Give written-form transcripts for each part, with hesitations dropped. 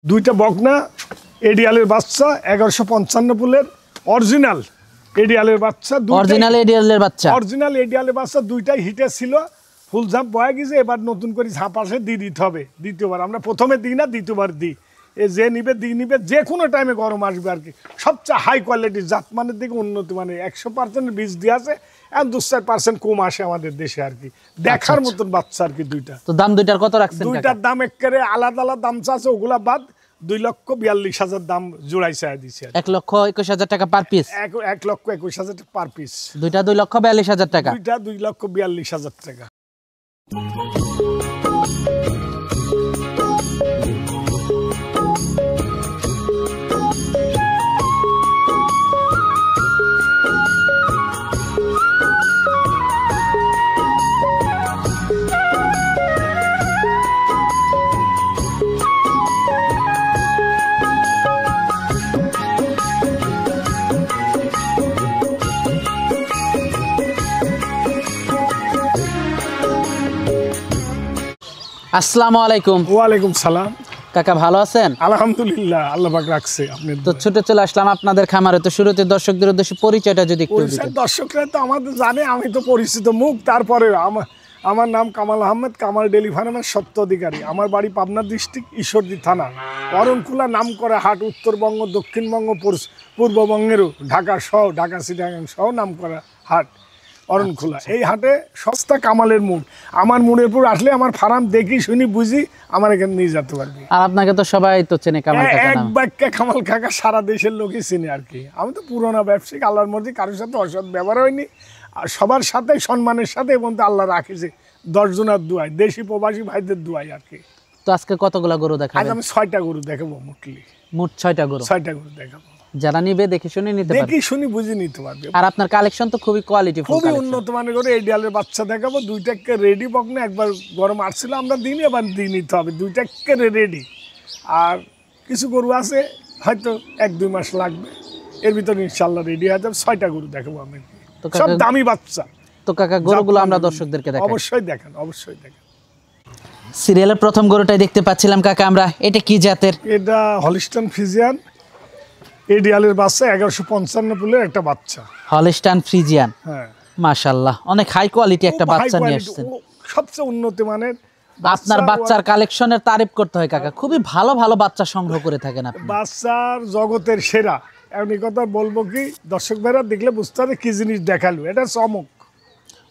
দুইটা বকনা এডিয়ালের বাচ্চা 1155 পুলের অরিজিনাল এডিয়ালের বাচ্চা অরিজিনাল এডিয়ালের বাচ্চা দুইটাই হিটে ছিল ফুল ঝাঁপ বয়ে গেছে এবার নতুন করে ঝাঁপ আসে দিয়ে দিতে হবে দ্বিতীয়বার আমরা প্রথমে দিই না দ্বিতীয়বার দিই এ যে নিবে নিবে যে কোনো টাইমে গরম আসবে আর কি সবচেয়ে হাই কোয়ালিটির জাতমানের দিকে উন্নত মানে 100% বীজ দিয়ে আছে আর 2-4% কম আসে আমাদের দেশে আর কি দেখার মতন বাচ্চা আর কি দুইটা তো দাম দুইটার কত রাখছেন দুইটার দাম একেবারে আলাদা আলাদা দাম আছে ওগুলা বাদ 2,42,000 দাম জোড়াই চাই দিছে 1,21,000 টাকা পার পিস 1,21,000 টাকা পার পিস দুইটা 2,42,000 টাকা দুইটা 2,42,000 টাকা আসসালামু আলাইকুম। ওয়ালাইকুম সালাম। কাকা ভালো আছেন? আলহামদুলিল্লাহ, আল্লাহ পাক রাখছে। আপনি তো ছুটে চলে আসলাম আপনাদের খামারে। তো শুরুতে দর্শকদের উদ্দেশ্যে পরিচয়টা যদি একটু দিতেন। দর্শকরা তো আমাদের জানে, আমি তো পরিচিত মুখ। তারপরে আমার নাম কামাল আহমেদ, কামাল ডেইরি ফার্মের সত্য অধিকারী। আমার বাড়ি পাবনা ডিস্ট্রিক্ট ঈশ্বরদী থানা, অরণকুলা নাম করে হাট। উত্তরবঙ্গ, দক্ষিণবঙ্গ, পূর্ববঙ্গেরও ঢাকা সহ, ঢাকা চিটাগাং সহ নাম করা হাট অরণখোলা। এই হাটে সস্তা কামালের মুড। আমার মুডের উপর আসলে আমার ফার্ম দেখি শুনি বুঝি আমার এখানে নিয়ে যেতে পারবি। আর আপনাকে তো সবাই তো চেনে কামাল কাকা, এক বাক্যে কামাল কাকা সারা দেশের লোকই চিনে আর কি। আমি তো পুরোনো ব্যবসায়িক, আল্লাহর মধ্যে কারোর সাথে অসৎ ব্যবহার হয়নি। আর সবার সাথে সম্মানের সাথে, এবং তো আল্লাহ রাখিছে 10 জনের দুয়ায়, দেশি প্রবাসী ভাইদের দুয়ায় আর কি। তো আজকে কতগুলা গরু দেখাবেন? আজ আমি 6টা গরু দেখাবো। মোট 6টা গরু। 6টা গরু দেখাবো। যারা নিবে দেখে শুনে নিতে পারবে, দেখি শুনি বুঝে নিতে পারবে। আর আপনার কালেকশন তো খুবই কোয়ালিটিফুল, খুবই উন্নত মানের গরু। এডিয়ালের বাচ্চা দেখাবো। দুইটাকে রেডি বকনা, একবার গরম আসছিল আমরা দিনই, এবার দিয়ে নিতে হবে। দুইটাকে রেডি। আর কিছু গরু আছে হয়তো 1-2 মাস লাগবে, এর ভিতরে ইনশাল্লাহ রেডি হয়ে যাবে। 6টা গরু দেখাবো আমি, সব দামি বাচ্চা। তো কাকা গরুগুলো আমরা দর্শকদেরকে দেখাই। অবশ্যই দেখান, অবশ্যই দেখান। সিরিয়ালের প্রথম গরুটাই দেখতে পাচ্ছিলাম কাকা আমরা। এটা কি জাতের? এটা হলিস্টান ফ্রিজিয়ান এডিয়ালের বাচ্চা, 1155 পুলের একটা বাচ্চা। হলিস্টান ফ্রিজিয়ান, হ্যাঁ মাশাআল্লাহ, অনেক হাই কোয়ালিটি একটা বাচ্চা নিয়ে আসছেন। সবচেয়ে উন্নত মানের। আপনার বাচ্চার কালেকশনের তারিফ করতে হয় কাকা, খুবই ভালো ভালো বাচ্চা সংগ্রহ করে থাকেন আপনি। বাচ্চার জগতের সেরা। এখন এই কথা বলবো কি, দর্শক ভাইরা দেখলে বুঝতে হবে কি জিনিস দেখালো। এটা চমক।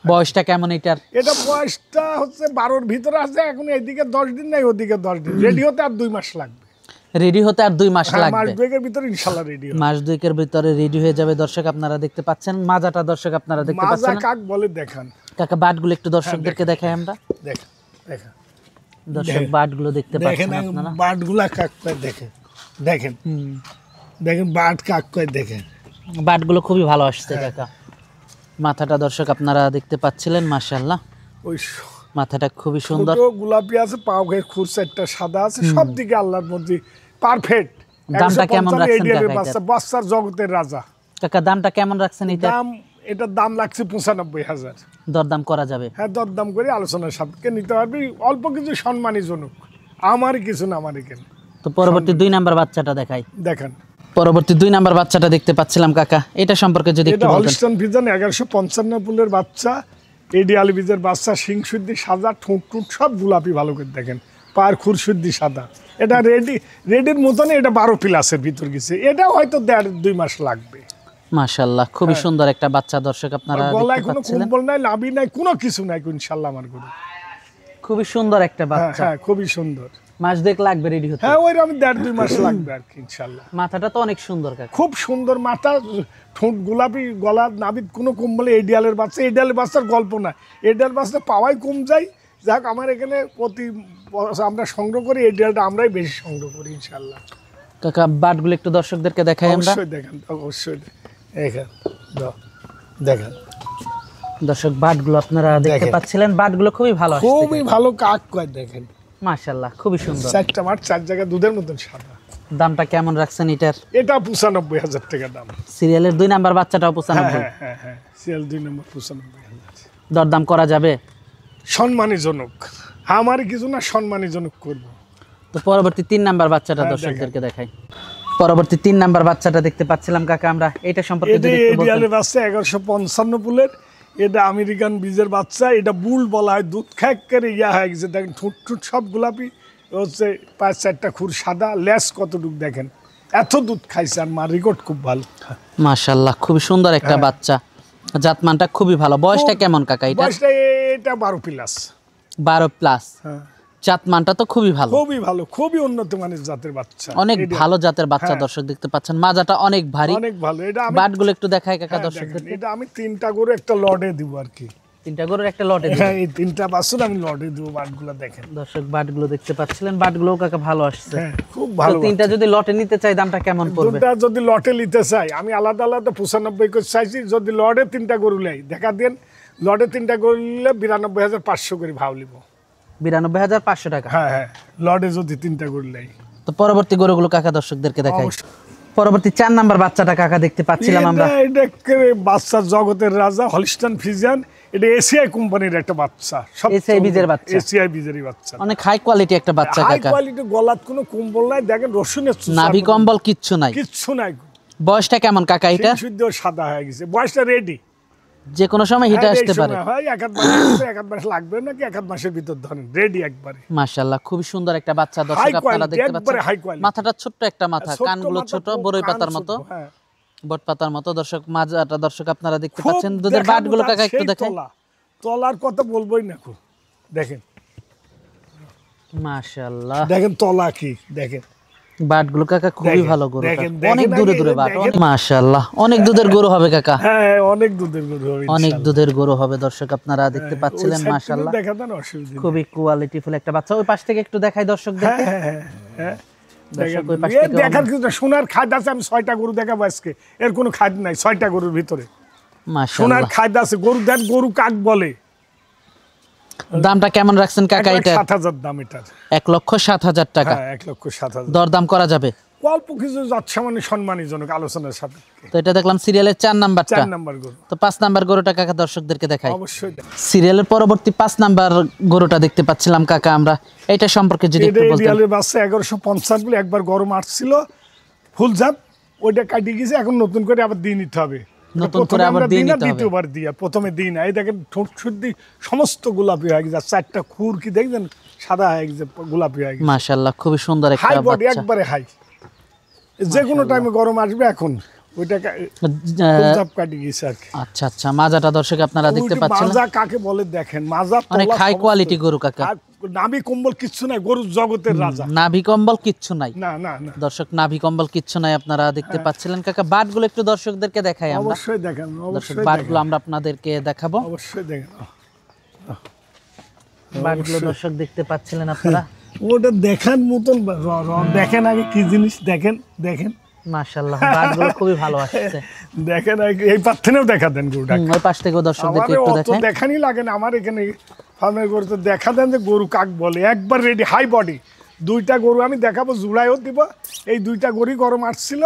বয়সটা কেমন এটার? এটা বয়সটা হচ্ছে 12-র ভিতরে আছে। এখন এইদিকে 10 দিন নাই, ওদিকে 10 দিন। রেডি হতে আর 2 মাস লাগবে। রেডি হতে আর 2 মাস লাগবে। মাস 2-এর ভিতরে ইনশাআল্লাহ রেডি হবে। মাস 2-এর ভিতরে রেডি হয়ে যাবে। দর্শক আপনারা দেখতে পাচ্ছেন মাজাটা, দর্শক আপনারা দেখতে পাচ্ছেন। মাজা কাক বলে দেখান কাকা। বাটগুলো একটু দর্শকদেরকে দেখাই আমরা। দেখেন দেখেন দর্শক বাটগুলো দেখতে পাচ্ছেন আপনারা। বাটগুলা কাক কয় দেখেন, দেখেন দেখেন বাট কাক কয় দেখেন। বাটগুলো খুবই ভালো আসছে কাকা। মাথাটা দর্শক আপনারা দেখতে পাচ্ছিলেন, মাশাআল্লাহ, ওই মাথাটা খুবই সুন্দর। গোলাপি আছে, পাও ঘের খুরসাটা সাদা আছে, সব দিকে আল্লাহর মধ্যে পারফেক্ট। দামটা কেমন রাখছেন কাকা? বাচ্চার জগতের রাজা। কাকা দামটা কেমন রাখছেন এটা? এটার দাম লাগছে 95,000। দরদাম করা যাবে? হ্যাঁ, দরদাম করে আলোচনার সাপেক্ষে নিতে পারবি। অল্প কিছু সম্মানীজনক, আমার কিছু না, আমার এখানে। তো পরবর্তী 2 নাম্বার বাচ্চাটা দেখাই। দেখেন পরবর্তী 2 নাম্বার বাচ্চাটা দেখতে পাচ্ছিলাম কাকা, এটা সম্পর্কে যদি একটু বলতেন। হলিস্টান ফ্রিজিয়ান 1155 পুলের বাচ্চা, এডিয়াল বীজের বাচ্চা। শিং শুদ্ধি সাদা, ঠোঁট সব গোলাপি। ভালো করে দেখেন, পায়ের খুর শুদ্ধি সাদা। এটা রেডির মতনই। এটা 12 প্লাসের ভিতর গেছে। এটা হয়তো 1.5-2 মাস লাগবে। মাশাআল্লাহ, খুবই সুন্দর একটা বাচ্চা। দর্শক আপনারা গলায় দেখতে কোনো পাচ্ছেন, কুম্বল নাই, লাভি নাই, কোনো কিছু নাই ইনশাআল্লাহ। আমার গরু খুবই সুন্দর একটা বাচ্চা। হ্যাঁ, খুবই সুন্দর। মাস 2 লাগবে রেডি হতে? হ্যাঁ, ওই আমি 1.5-2 মাস লাগবে আর কি ইনশাআল্লাহ। মাথাটা তো অনেক সুন্দর কাকা, খুব সুন্দর মাথা, ঠোঁট গোলাপি, গলা নাভিদ কোনো কম্বলে। এডিয়ালের বাচ্চা, এডিয়ালের বাচ্চার গল্প না। এডিয়াল বাচ্চা পাওয়াই কম যায়। যাক, আমার এখানে প্রতি আমরা সংগ্রহ করি, এডিয়ালটা আমরাই বেশি সংগ্রহ করি ইনশাআল্লাহ। কাকা বাটগুলো একটু দর্শকদেরকে দেখাই আমরা। অবশ্যই দেখেন, অবশ্যই দেখেন। দর্শক বাটগুলো আপনারা দেখতে পাচ্ছিলেন। বাটগুলো খুবই ভালো আসছে, খুবই ভালো কাক কয় দেখেন। মাশাআল্লাহ, খুবই সুন্দর। 4টা মাঠ, 4 জায়গা দুধের মতন সাদা। দামটা কেমন রাখছেন এটার? এটা 95,000 টাকা দাম। সিরিয়ালের 2 নাম্বার বাচ্চাটাও 95? হ্যাঁ, সিরিয়াল 2 নম্বর 95,000। দরদাম করা যাবে? সম্মানীজনক। আমার কিছু না, সম্মানীজনক করব। তো পরবর্তী 3 নাম্বার বাচ্চাটা দর্শকদেরকে দেখাই। পরবর্তী 3 নাম্বার বাচ্চাটা দেখতে পাচ্ছিলাম কাকা আমরা, এটা সম্পর্কে যদি একটু বলতেন। এডিএলের বাচ্চা 1155 পুলের, এটা আমেরিকান বীজের বাচ্চা, এটা বুল বলা হয়, দুধ খায় করে হয়ে গেছে, দেখেন ঠুট ঠুট সব গোলাপি, হচ্ছে 5-4টা খুর সাদা, লেস কতটুক দেখেন, এত দুধ খাইছে, আর মা রেকর্ড খুব ভালো। মাশাআল্লাহ, খুবই সুন্দর একটা বাচ্চা, জাতমানটা খুবই ভালো। বয়সটা কেমন কাকা এটা? বয়সটা এটা 12 প্লাস। 12 প্লাস। হ্যাঁ, জাতমানটা তো খুবই ভালো, খুবই ভালো, খুবই উন্নত মানের জাতের বাচ্চা, অনেক ভালো জাতের বাচ্চা। দর্শক দেখতে পাচ্ছেন মাজাটা অনেক ভারী, অনেক ভালো। এটা বাটগুলো একটু দেখাই কাকা দর্শকদেরকে। এটা আমি 3টা গরু একটা লটে দিব আর কি, 3টা গরুর একটা লটে দিবেন। হ্যাঁ, এই 3টা বাছুর আমি লটে দিব। বাটগুলো দেখেন দর্শক, বাটগুলো দেখতে পাচ্ছিলেন, বাটগুলো কাকা ভালো আসছে। হ্যাঁ, খুব ভালো। 3টা যদি লটে নিতে চাই দামটা কেমন পড়বে? দুটা যদি লটে নিতে চাই, আমি আলাদা আলাদা 95 করে চাইছি। যদি লটে 3টা গরু লাই, দেখা দেন লটে 3টা গরু নিলে 92,500 করে ভাও নিব। 92,500 টাকা। হ্যাঁ হ্যাঁ, লটে যদি 3টা গরু লাই। তো পরবর্তী গরুগুলো কাকা দর্শকদেরকে দেখাই। পরবর্তী 4 নাম্বার বাচ্চাটা কাকা দেখতে পাচ্ছিলাম আমরা। এটা বাচ্চার জগতের রাজা হলিস্টান ফ্রিজিয়ান, এটা এসিআই কোম্পানির একটা বাচ্চা, এসিআই বীজের বাচ্চা, এসিআই বীজেরই বাচ্চা, অনেক হাই কোয়ালিটি একটা বাচ্চা হাই কাকা। কোয়ালিটি, গলাত কোনো কম্বল নাই, দেখেন রসুনের চুষা, নাভি কম্বল কিচ্ছু নাই, কিচ্ছু নাই। বয়সটা কেমন কাকা এটা? শুদ্ধ সাদা হয়ে গেছে, বয়সটা রেডি, যে কোনো সময় হিটে আসতে পারে। হয় এক মাস লাগবে নাকি, 1 মাসের ভিতর ধরেন রেডি একবারে। মাশাআল্লাহ, খুবই সুন্দর একটা বাচ্চা। দর্শক আপনারা দেখতে পাচ্ছেন মাথাটা ছোট্ট একটা মাথা, কানগুলো ছোট, বড়ই পাতার মতো, বট পাতার মতো। দর্শক মাজাটা দর্শক আপনারা দেখতে পাচ্ছেন। দুধের বাটগুলো কাকা একটু দেখেন, তলার কথা বলবোই না, দেখেন মাশাআল্লাহ, দেখেন তলা কি, দেখেন বাটগুলো কাকা খুবই ভালো গরু, অনেক দূরে দূরে বাট, মাশাআল্লাহ, অনেক দুধের গরু হবে কাকা। হ্যাঁ, অনেক দুধের গরু হবে, অনেক দুধের গরু হবে। দর্শক আপনারা দেখতে পাচ্ছিলেন, মাশাআল্লাহ, দেখা দেন, অসুবিধা নেই, খুবই কোয়ালিটিফুল একটা বাচ্চা। ওই পাশ থেকে একটু দেখাই দর্শকদেরকে। হ্যাঁ, দেখার কিছু সোনার খাদ আছে, আমি 6টা গরু দেখাবো আজকে, এর কোনো খাদ নাই 6টা গরুর ভিতরে, সোনার মাশাআল্লাহ, খাদ আছে। গরু দেন, গরু কাক বলে। দামটা কেমন রাখছেন কাকা এটা? 7,000 দাম এটার। 1,07,000 টাকা। হ্যাঁ, 1,07,000। দরদাম করা যাবে? অল্প কিছু যৎসামান্য সম্মানীজনক আলোচনার সাপেক্ষে। তো এটা দেখলাম সিরিয়ালের 4 নাম্বারটা। 4 নাম্বার গরু। তো 5 নাম্বার গরুটা কাকা দর্শকদেরকে দেখাই। অবশ্যই। সিরিয়ালের পরবর্তী 5 নাম্বার গরুটা দেখতে পাচ্ছিলাম কাকা আমরা, এটা সম্পর্কে যদি একটু বলতেন। এডিএলের বাচ্চা 1150 বলে একবার গরম আসছিল, ফুল জাত, ওইটা কাটিয়ে গেছে, এখন নতুন করে আবার দিয়ে নিতে হবে। নতুন করে আবার দিয়ে নিতে হবে। দ্বিতীয়বার দিয়া, প্রথমে দিন এই দেখেন ঠোঁট শুদ্ধি সমস্ত গোলাপি হয়ে গেছে, 4টা খুর কি দেখবেন সাদা হয়ে গেছে, গোলাপি হয়ে গেছে। মাশাআল্লাহ, খুবই সুন্দর একটা হাই বডি, বাচ্চা, একবারে হাই। যে কোনো টাইমে গরম আসবে, এখন ওইটা ফুলজাপ কাটিয়ে গেছে আর কি। আচ্ছা আচ্ছা, মাজাটা দর্শক আপনারা দেখতে পাচ্ছেন, মাজা কাকে বলে দেখেন, মাজা অনেক হাই কোয়ালিটি গরু কাকা। নাভি কম্বল কিচ্ছু নাই, গরুর জগতের রাজা, নাভি কম্বল কিচ্ছু নাই। না না না, দর্শক, নাভি কম্বল কিচ্ছু নাই, আপনারা দেখতে পাচ্ছিলেন কাকা। বাটগুলো একটু দর্শকদেরকে দেখাই আমরা। অবশ্যই দেখেন, দর্শক, অবশ্যই বাটগুলো আমরা আপনাদেরকে দেখাবো। অবশ্যই দেখেন, বাটগুলো দর্শক দেখতে পাচ্ছিলেন আপনারা, ওটা দেখার মতন দেখেন, আগে কি জিনিস দেখেন, দেখেন মাশাআল্লাহ, বাটগুলো খুবই ভালো আসছে। দেখেন এই পাত্রেও দেখা দেন গরুটা, ওই পাশ থেকেও দর্শকদেরকে একটু দেখাই। দেখানি লাগে না আমার এখানে ফার্মের গরু, তো দেখা দেন যে গরু কাক বলে, একবার রেডি, হাই বডি। 2টা গরু আমি দেখাবো, জুড়াইও দিব। এই 2টা গরুই গরম আসছিল,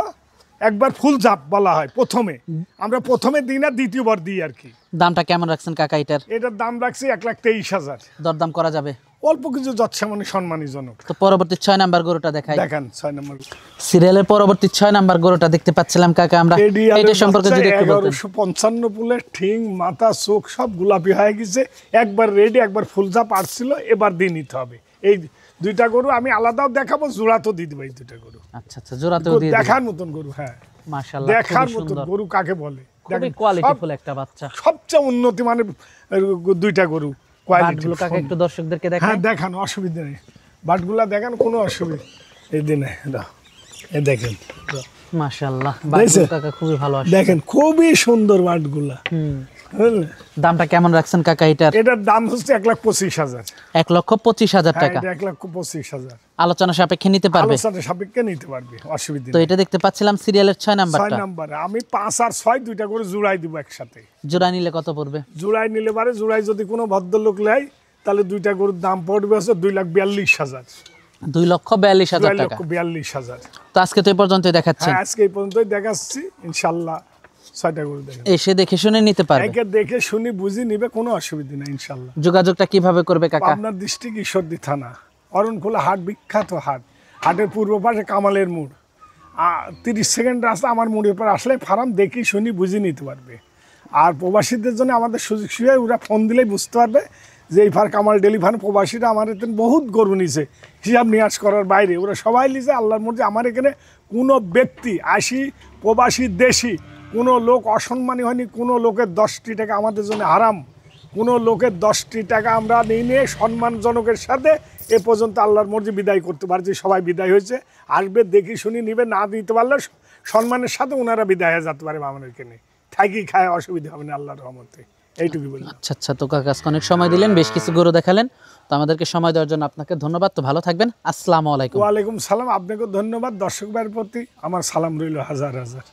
একবার ফুল জাপ বলা হয় প্রথমে, আমরা প্রথমে দিই না, দ্বিতীয়বার দিই আর কি। দামটা কেমন রাখছেন কাকা এটার? এটার দাম রাখছি 1,23,000। দরদাম করা যাবে? অল্প কিছু যৎসামান্য সম্মানীজনক। তো পরবর্তী 6 নাম্বার গরুটা দেখাই। দেখেন 6 নম্বর সিরিয়ালের পরবর্তী 6 নাম্বার গরুটা দেখতে পাচ্ছিলাম কাকা আমরা, এটা সম্পর্কে যদি একটু বলতেন। 1155 পুলের, ঠিং, মাথা, চোখ সব গোলাপি হয়ে গেছে, একবার রেডি, একবার ফুলজাপ আসছিল, এবার দিয়ে নিতে হবে। এই 2টা গরু আমি আলাদাও দেখাবো, জোড়াতেও দিয়ে দেবো। এই 2টা গরু আচ্ছা আচ্ছা, জোড়াতেও দিয়ে দেখার মতন গরু। হ্যাঁ, মাশাআল্লাহ, দেখার খুবই মতন সুন্দর গরু কাকে বলে, খুবই কোয়ালিটিফুল একটা বাচ্চা। সবচেয়ে উন্নতি মানের 2টা গরু, কোয়ালিটি। বাটগুলো কাকা একটু দর্শকদেরকে দেখাই। হ্যাঁ, দেখান, অসুবিধা নেই, বাটগুলা দেখান, কোনো অসুবিধা এই দিনে। এই দেখেন, মাশাআল্লাহ, বাটগুলো কাকা খুবই ভালো আসছে। দেখেন খুবই সুন্দর বাটগুলা। বুঝলেন? দামটা কেমন রাখছেন কাকা এটার? এটার দাম হচ্ছে 1,25,000। 1,25,000 টাকা। 1,25,000 আলোচনা সাপেক্ষে নিতে পারবে? আলোচনা সাপেক্ষে নিতে পারবে, অসুবিধা তো নেই। এটা দেখতে পাচ্ছিলাম সিরিয়ালের 6 নাম্বারটা। 6 নম্বরে আমি 5 আর 6 2টা করে জোড়াই দিব একসাথে। জোড়া নিলে কত পড়বে? জোড়াই নিলে পারে, জোড়াই যদি কোনো ভদ্রলোক নেয়, তাহলে 2টা গরুর দাম পড়বে হচ্ছে 2,42,000। 2,42,000 টাকা। 2,42,000। তো আজকে তো এই পর্যন্তই দেখাচ্ছেন। হ্যাঁ, আজকে এই পর্যন্তই দেখাচ্ছি, ইনশাআল্লাহ 6টা গরু দেখেন। এসে দেখে শুনে নিতে পারবে? একে দেখে শুনি বুঝি নিবে, কোনো অসুবিধা নেই ইনশাআল্লাহ। যোগাযোগটা কিভাবে করবে কাকা? আপনার ডিস্ট্রিক্ট ঈশ্বরদী থানা, অরণখোলা হাট বিখ্যাত হাট, হাটের পূর্ব পাশে কামালের মোড়, 30 সেকেন্ড রাস্তা। আমার মোড়ের পর আসলে ফার্ম দেখি শুনি বুঝে নিতে পারবে। আর প্রবাসীদের জন্য আমাদের সুযোগ সুবিধা, ওরা ফোন দিলেই বুঝতে পারবে যে এই কামাল ডেলি ফার্ম প্রবাসীরা আমার এখানে বহুত গরু নিছে, হিসাব নিয়াজ করার বাইরে ওরা সবাই নিছে। আল্লাহর মধ্যে আমার এখানে কোনো ব্যক্তি আসি প্রবাসী দেশি কোনো লোক অসম্মানী হয়নি, কোনো লোকের 10টি টাকা আমাদের জন্য হারাম, কোনো লোকের 10টি টাকা আমরা নিয়ে সম্মানজনকের সাথে এ পর্যন্ত আল্লাহর মর্জি বিদায় করতে পারছি। সবাই বিদায় হয়েছে, আসবে দেখি শুনি নিবে, না দিতে পারলে সম্মানের সাথে ওনারা বিদায় হয়ে যেতে পারে। আমাদেরকে নিয়ে থাকি খায় অসুবিধা হবে না আল্লাহর রহমতে, এইটুকুই বলি। আচ্ছা আচ্ছা, তো কাকা আজকে অনেক সময় দিলেন, বেশ কিছু গরু দেখালেন, তো আমাদেরকে সময় দেওয়ার জন্য আপনাকে ধন্যবাদ। তো ভালো থাকবেন, আসসালামু আলাইকুম। ওয়ালাইকুম সালাম, আপনাকেও ধন্যবাদ। দর্শক ভাইয়ের প্রতি আমার সালাম রইল হাজার হাজার।